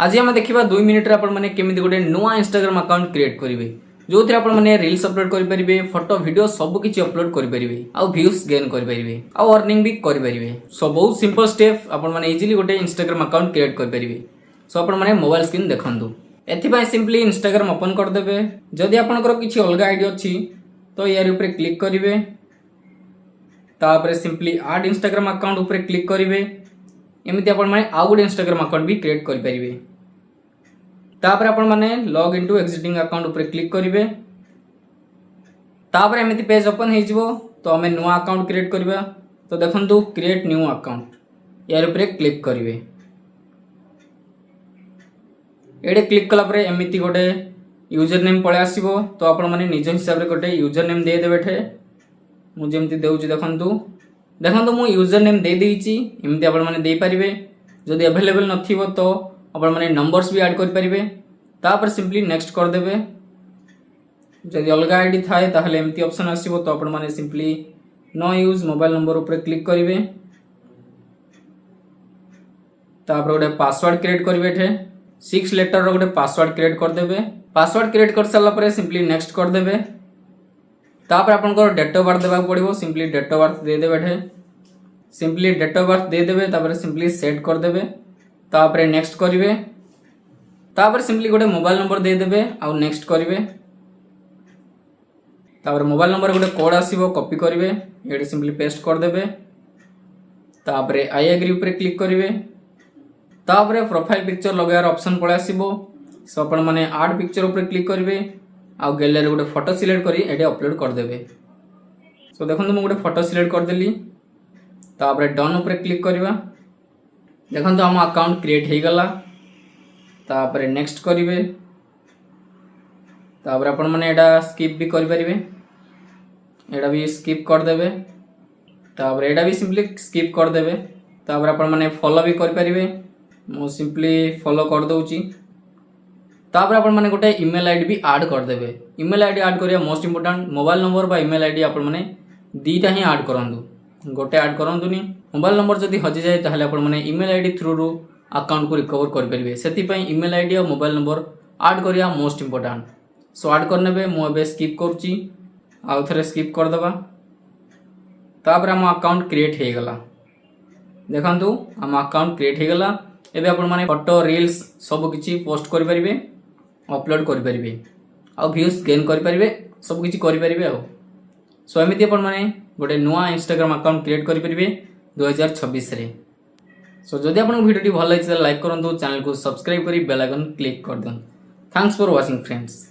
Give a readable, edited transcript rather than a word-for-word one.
आज आम देखा 2 मिनिट केमी गोटे नुआ इंस्टाग्राम अकाउंट क्रिएट करेंगे जो थी आपने रील्स अपलोड करेंगे फोटो वीडियो सबकि अपलोड करेंगे आउ व्यूज गेन करेंगे आउ अर्निंग भी करेंगे। सो बहुत सिंपल स्टेप आपने इजिली गोटे इंस्टाग्राम अकाउंट क्रिएट करेंगे। सो आपने मोबाइल स्क्रीन देखूँ एथपाई सिंपली इंस्टाग्राम ओपन करदे। जदि आपंकर किसी अलग आईडी अच्छी तो यार ऊपर क्लिक करेंगे तापर सिंपली आड इंस्टाग्राम अकाउंट ऊपर क्लिक करेंगे। एमती आपने आउ गोटे इंस्टाग्राम अकाउंट भी क्रिएट करेंगे। तापर आपने लॉग इनटू एग्जिटिंग अकाउंट ऊपर क्लिक करेंगे। तापर एमती पेज ओपन हो तो आम नुआ अकाउंट क्रिएट करवा। तो देखो क्रिएट न्यू अकाउंट यार ऊपर क्लिक करेंगे। ये क्लिक कलापर एमती गोटे यूजर नेम पलि आसो तो आपने निज हिसाब से गोटे यूजर नेम देदेवे। एठे मुझे देउची देखो मु यूजर नेम दे देइची एमती आपने दे पारिबे। जदि अवेलेबल नथिबो तो आपने नंबर्स भी ऐड कर पारिबे। तापर सिंपली नेक्स्ट कर देबे। जदि अलग आईडी थाए ताहले एमती ऑप्शन आसीबो तो आपने simply no use mobile number ऊपर क्लिक करेंगे। तापर गोटे पासवर्ड क्रिएट करेंगे। एठे 6 लेटर रो गोटे पासवर्ड क्रिएट करदेवे। पासवर्ड क्रिएट कर सारा पर सिंपली नेक्स्ट करदेवे। तापर आपनकर डेट ऑफ बर्थ देवाक पड़िबो। सिंपली डेट ऑफ बर्थ दे देबे। एठे सिंपली डेट ऑफ बर्थ दे देबे। तापर सिंपली सेट करदेवे। तापर नेक्स्ट करेंगे। तापर सिंपली गोटे मोबाइल नंबर दे देबे आउ नेक्स्ट करेंगे। तापर मोबाइल नंबर गोटे कोड आसीबो कॉपी करेंगे। ये सिंपली पेस्ट करदेबे। तापर आई एग्री ऊपर क्लिक करेंगे। तापर प्रोफाइल पिक्चर लगार ऑप्शन पलि आसीबो। सो आपण माने आड पिक्चर ऊपर क्लिक करेंगे आउ गैलरी गोटे फोटो सिलेक्ट करी एटे अपलोड करदेबे। सो देखो मुझे गोटे फोटो सिलेक्ट करदेली। तापर डन ऊपर क्लिक करवा। देखो आम अकाउंट क्रिएट हो गला। तापर नेक्स्ट करेंगे। तापर आपण माने एटा स्किप भी करि परिबे। एटा भी स्किप कर देबे। तापर एटा भी सिंपली स्किप कर देबे। तापर आपण माने फॉलो भी करि परिबे। मो सिंपली फॉलो कर दउची। तापर आपण माने गोटे ईमेल आईडी भी ऐड कर देबे। ईमेल आईडी ऐड करिया मोस्ट इंपोर्टेंट। मोबाइल नंबर बा ईमेल आईडी आपण माने दीटा ही ऐड करंदु गोटे ऐड करंदुनी। मोबाइल नंबर जदि हजि जाए ताहले आपण माने ईमेल आईडी थ्रू रू अकाउंट को रिकवर कर परिबे। सेति पई ईमेल आईडी और मोबाइल नंबर ऐड करिया मोस्ट इंपोर्टेंट। सो ऐड करनेबे। मु एबे स्किप करूची आउ थरे स्किप कर दबा। तापर हम अकाउंट क्रिएट हो गला। देखंतु हम अकाउंट क्रिएट हो गला। एबे आपण माने फोटो रील्स सब किछि पोस्ट करि परिबे अपलोड करि परिबे आ व्यूज गेन करि परिबे सब किछि करि परिबे आ। सो एमिति आपण माने गोटे नुआ इंस्टाग्राम अकाउंट क्रिएट करि परिबे 2026 रे। सो जदि आपन वीडियो भल लागिछ लाइक करंतु चैनल को सब्सक्राइब करी बेल आइकन क्लिक कर दन। Thanks for watching friends.